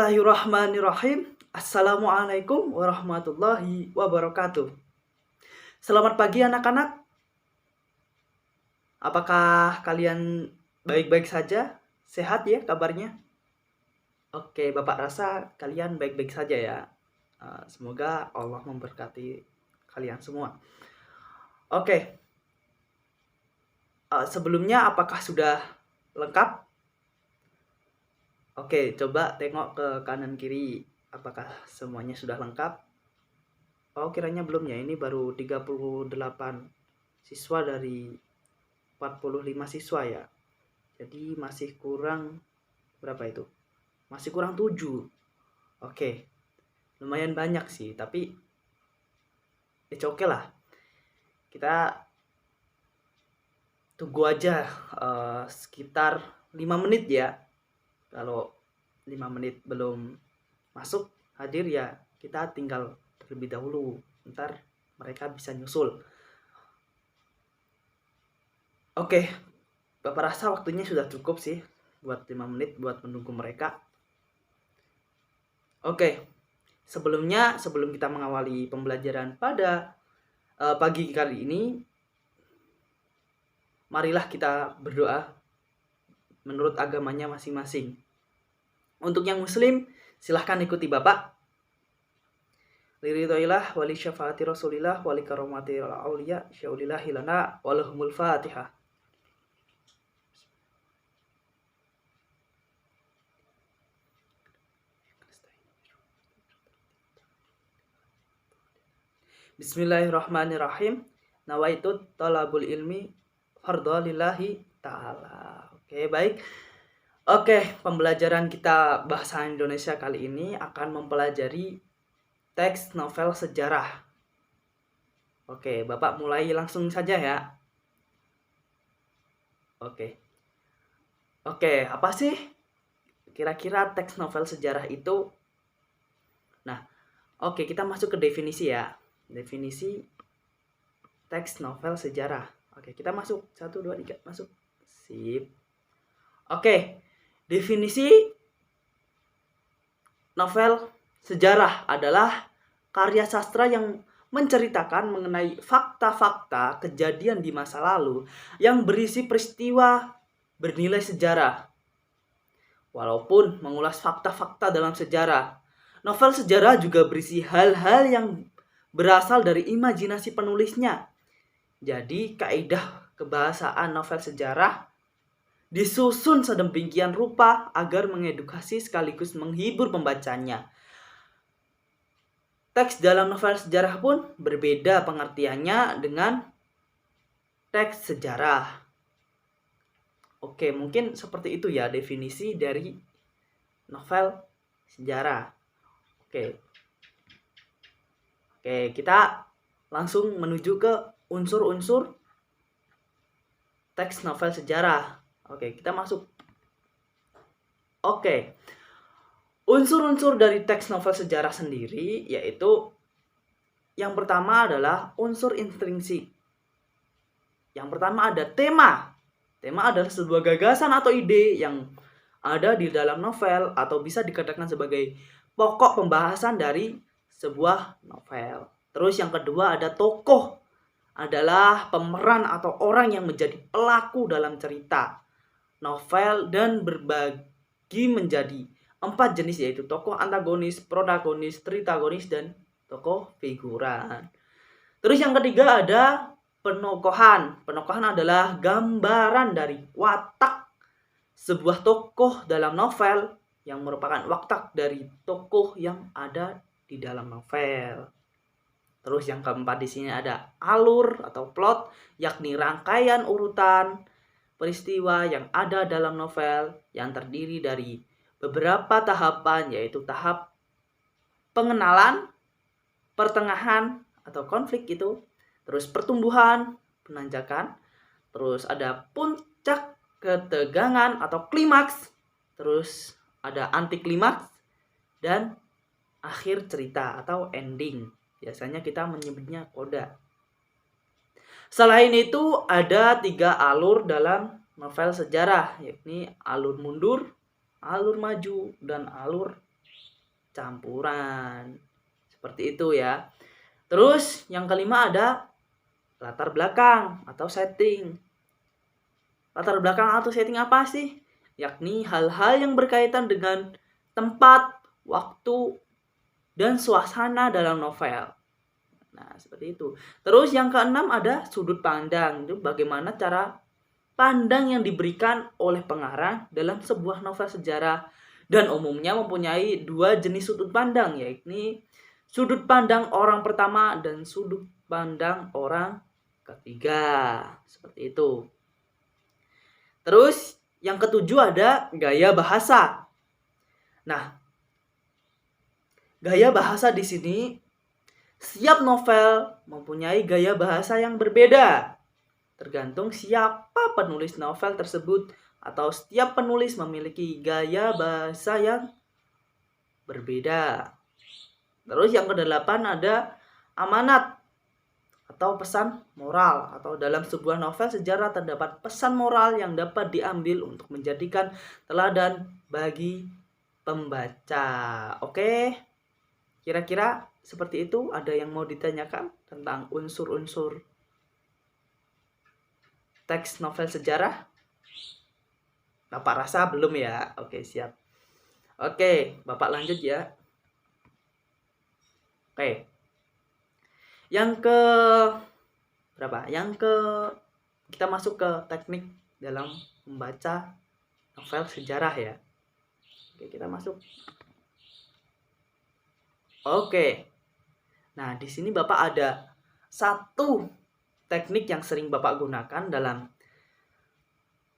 Bismillahirrahmanirrahim. Assalamualaikum warahmatullahi wabarakatuh. Selamat pagi anak-anak. Apakah kalian baik-baik saja? Sehat ya kabarnya? Oke, Bapak rasa kalian baik-baik saja ya. Semoga Allah memberkati kalian semua. Oke. Sebelumnya apakah sudah lengkap? Oke, coba tengok ke kanan kiri. Apakah semuanya sudah lengkap? Oh, kiranya belum ya. Ini baru 38 siswa dari 45 siswa ya. Jadi masih kurang berapa itu? Masih kurang 7. Oke. Lumayan banyak sih, tapi oke lah. Kita tunggu aja sekitar 5 menit ya. Kalau 5 menit belum masuk hadir ya, kita tinggal terlebih dahulu. Ntar mereka bisa nyusul. Oke, Bapak rasa waktunya sudah cukup sih buat 5 menit buat menunggu mereka. Oke, sebelum kita mengawali pembelajaran pada pagi kali ini, marilah kita berdoa menurut agamanya masing-masing. Untuk yang muslim, silahkan ikuti Bapak. Liridhoillah wali syafaati rasulillah wali karomati aulia syaulillahi lana walahumul fatihah. Bismillahirrahmanirrahim. Nawaitu talabul ilmi fardhu lillahi ta'ala. Oke, baik. Oke, pembelajaran kita bahasa Indonesia kali ini akan mempelajari teks novel sejarah. Oke, Bapak mulai langsung saja ya. Oke, apa sih kira-kira teks novel sejarah itu? Nah, oke, kita masuk ke definisi ya. Definisi teks novel sejarah. Oke, kita masuk. 1, 2, 3, masuk. Sip. Oke, definisi novel sejarah adalah karya sastra yang menceritakan mengenai fakta-fakta kejadian di masa lalu yang berisi peristiwa bernilai sejarah. Walaupun mengulas fakta-fakta dalam sejarah, novel sejarah juga berisi hal-hal yang berasal dari imajinasi penulisnya. Jadi, kaidah kebahasaan novel sejarah disusun sedemikian rupa agar mengedukasi sekaligus menghibur pembacanya. Teks dalam novel sejarah pun berbeda pengertiannya dengan teks sejarah. Oke, mungkin seperti itu ya definisi dari novel sejarah. Oke, kita langsung menuju ke unsur-unsur teks novel sejarah. Oke, kita masuk. Oke. Unsur-unsur dari teks novel sejarah sendiri yaitu yang pertama adalah unsur intrinsik. Yang pertama ada tema. Tema adalah sebuah gagasan atau ide yang ada di dalam novel atau bisa dikatakan sebagai pokok pembahasan dari sebuah novel. Terus yang kedua ada tokoh, adalah pemeran atau orang yang menjadi pelaku dalam cerita novel dan berbagi menjadi 4 jenis yaitu tokoh antagonis, protagonis, tritagonis, dan tokoh figuran. Terus yang ketiga ada penokohan. Penokohan adalah gambaran dari watak sebuah tokoh dalam novel yang merupakan watak dari tokoh yang ada di dalam novel. Terus yang keempat di sini ada alur atau plot, yakni rangkaian urutan peristiwa yang ada dalam novel yang terdiri dari beberapa tahapan, yaitu tahap pengenalan, pertengahan atau konflik itu, terus pertumbuhan, penanjakan, terus ada puncak ketegangan atau klimaks, terus ada anti klimaks, dan akhir cerita atau ending. Biasanya kita menyebutnya koda. Selain itu ada 3 alur dalam novel sejarah, yakni alur mundur, alur maju, dan alur campuran. Seperti itu ya. Terus yang kelima ada latar belakang atau setting. Latar belakang atau setting apa sih? Yakni hal-hal yang berkaitan dengan tempat, waktu, dan suasana dalam novel. Nah, seperti itu. Terus yang keenam ada sudut pandang. Itu bagaimana cara pandang yang diberikan oleh pengarang dalam sebuah novel sejarah. Dan umumnya mempunyai dua jenis sudut pandang, yakni sudut pandang orang pertama dan sudut pandang orang ketiga. Seperti itu. Terus yang ketujuh ada gaya bahasa. Nah, gaya bahasa di sini setiap novel mempunyai gaya bahasa yang berbeda. Tergantung siapa penulis novel tersebut atau setiap penulis memiliki gaya bahasa yang berbeda. Terus yang kedelapan ada amanat atau pesan moral, atau dalam sebuah novel sejarah terdapat pesan moral yang dapat diambil untuk menjadikan teladan bagi pembaca. Oke, kira-kira seperti itu. Ada yang mau ditanyakan tentang unsur-unsur teks novel sejarah? Bapak rasa belum ya? Oke, siap. Oke, Bapak lanjut ya. Oke. Yang ke berapa? Kita masuk ke teknik dalam membaca novel sejarah ya. Oke, kita masuk. Oke. Nah, di sini Bapak ada satu teknik yang sering Bapak gunakan dalam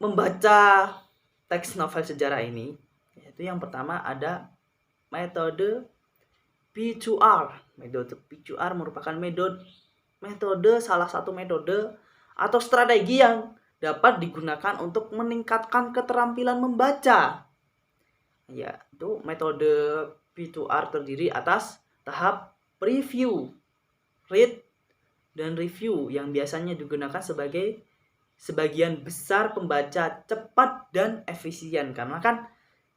membaca teks novel sejarah ini, yaitu yang pertama ada metode P2R. Metode P2R merupakan metode salah satu metode atau strategi yang dapat digunakan untuk meningkatkan keterampilan membaca. Ya, itu metode P2R terdiri atas tahap preview, read, dan review yang biasanya digunakan sebagai sebagian besar pembaca cepat dan efisien. Karena kan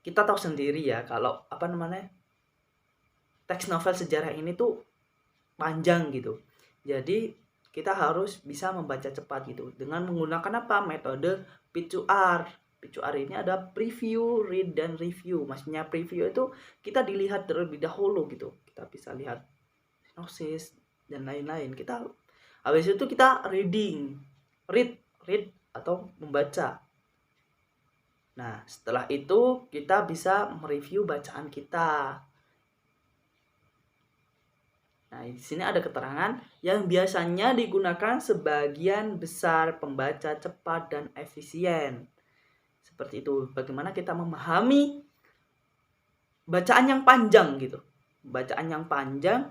kita tahu sendiri ya kalau teks novel sejarah ini tuh panjang gitu. Jadi kita harus bisa membaca cepat gitu dengan menggunakan apa? Metode P2R. P2R ini ada preview, read, dan review. Maksudnya preview itu kita dilihat terlebih dahulu gitu. Kita bisa lihat sinopsis dan lain-lain. Habis itu kita read atau membaca. Nah, setelah itu kita bisa mereview bacaan kita. Nah, di sini ada keterangan yang biasanya digunakan sebagian besar pembaca cepat dan efisien. Seperti itu. Bagaimana kita memahami bacaan yang panjang gitu. Bacaan yang panjang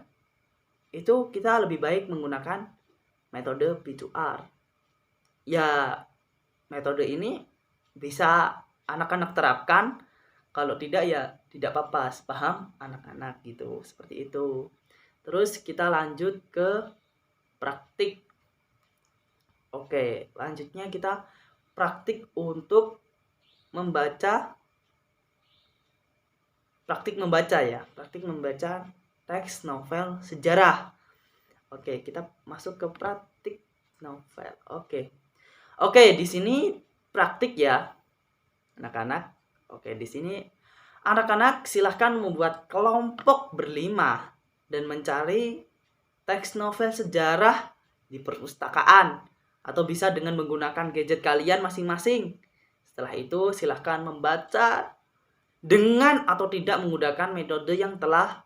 itu kita lebih baik menggunakan metode P2R. Ya, metode ini bisa anak-anak terapkan. Kalau tidak ya tidak apa-apa, paham anak-anak gitu. Seperti itu. Terus kita lanjut ke praktik. Oke, lanjutnya kita praktik untuk membaca. Praktik membaca ya. Praktik membaca teks novel sejarah. Oke, kita masuk ke praktik novel. Oke, di sini praktik ya, anak-anak. Oke, di sini anak-anak silahkan membuat kelompok berlima dan mencari teks novel sejarah di perpustakaan atau bisa dengan menggunakan gadget kalian masing-masing. Setelah itu silahkan membaca dengan atau tidak menggunakan metode yang telah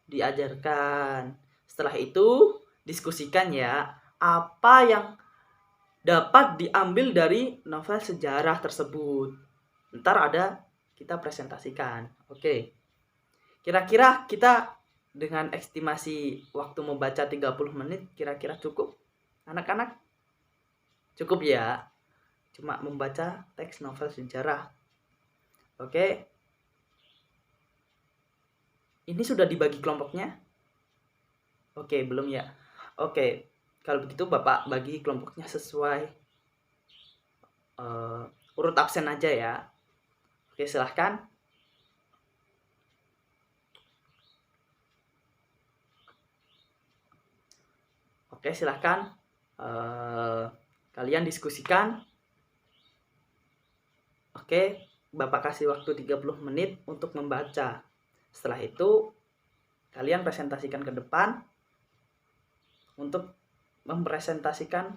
diajarkan. Setelah itu diskusikan ya apa yang dapat diambil dari novel sejarah tersebut. Ntar kita presentasikan. Oke. Kira-kira kita dengan estimasi waktu membaca 30 menit kira-kira cukup? Anak-anak? Cukup ya? Cuma membaca teks novel sejarah. Oke. Ini sudah dibagi kelompoknya? Oke, belum ya? Oke. Kalau begitu Bapak bagi kelompoknya sesuai urut absen aja ya. Oke, silahkan. Oke, silahkan kalian diskusikan. Oke, Bapak kasih waktu 30 menit untuk membaca. Setelah itu, kalian presentasikan ke depan untuk mempresentasikan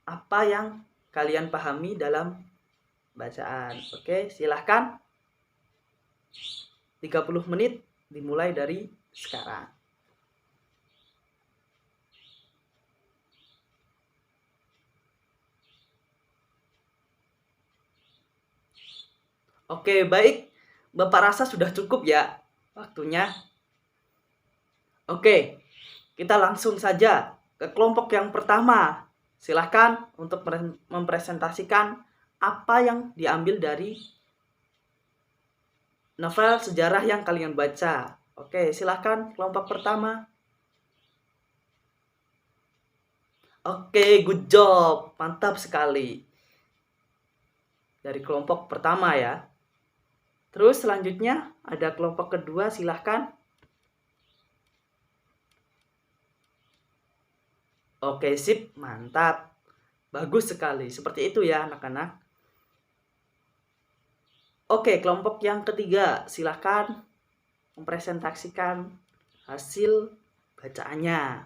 apa yang kalian pahami dalam bacaan. Oke, silahkan. 30 menit dimulai dari sekarang. Oke, baik. Bapak rasa sudah cukup ya waktunya. Oke, kita langsung saja ke kelompok yang pertama. Silahkan untuk mempresentasikan apa yang diambil dari novel sejarah yang kalian baca. Oke, silahkan kelompok pertama. Oke, good job. Mantap sekali. Dari kelompok pertama ya. Terus selanjutnya ada kelompok kedua, silahkan. Oke, sip, mantap. Bagus sekali. Seperti itu ya anak-anak. Oke, kelompok yang ketiga, silahkan mempresentasikan hasil bacaannya.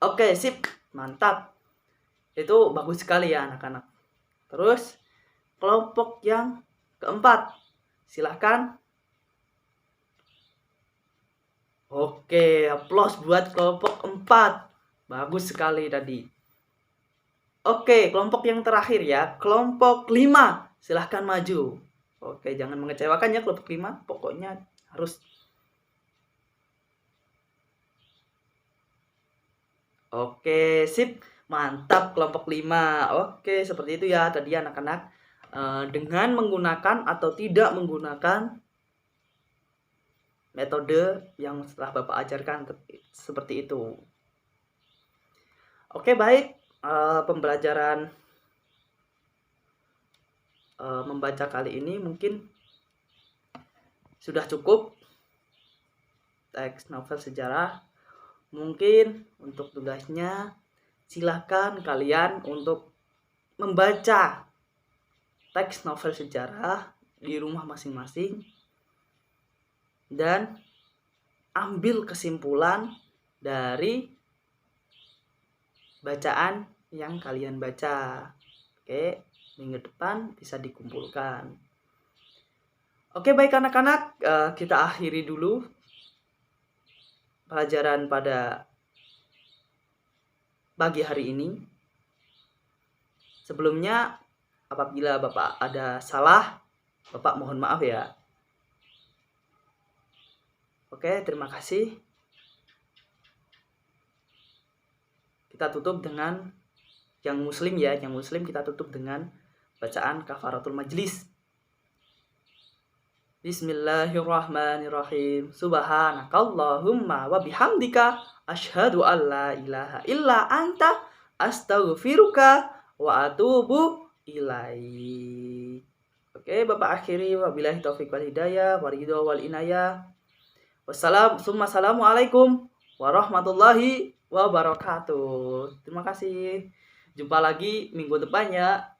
Oke, sip, mantap. Itu bagus sekali ya anak-anak. Terus kelompok yang keempat, silahkan. Oke, aplaus buat kelompok 4. Bagus sekali tadi. Oke, kelompok yang terakhir ya, kelompok 5. Silahkan maju. Oke, jangan mengecewakan ya kelompok 5. Pokoknya harus. Oke, sip. Mantap kelompok 5. Oke, seperti itu ya tadi anak-anak. Dengan menggunakan atau tidak menggunakan metode yang setelah Bapak ajarkan seperti itu. Oke, baik. Pembelajaran membaca kali ini mungkin sudah cukup. Teks novel sejarah. Mungkin untuk tugasnya silahkan kalian untuk membaca teks novel sejarah di rumah masing-masing dan ambil kesimpulan dari bacaan yang kalian baca. Oke, minggu depan bisa dikumpulkan. Oke, baik anak-anak, kita akhiri dulu pelajaran pada pagi hari ini. Sebelumnya, apabila Bapak ada salah, Bapak mohon maaf ya. Oke, terima kasih. Kita tutup dengan yang muslim ya, yang muslim kita tutup dengan bacaan kafaratul majlis. Bismillahirrahmanirrahim. Subhanakallahumma wa bihamdika asyhadu an la ilaha illa anta astaghfiruka wa atubu ilaik. Oke, Bapak akhiri wabillahi taufik wal hidayah wa ridho wal inayah. Wassalamualaikum warahmatullahi wabarakatuh. Terima kasih. Jumpa lagi minggu depan ya.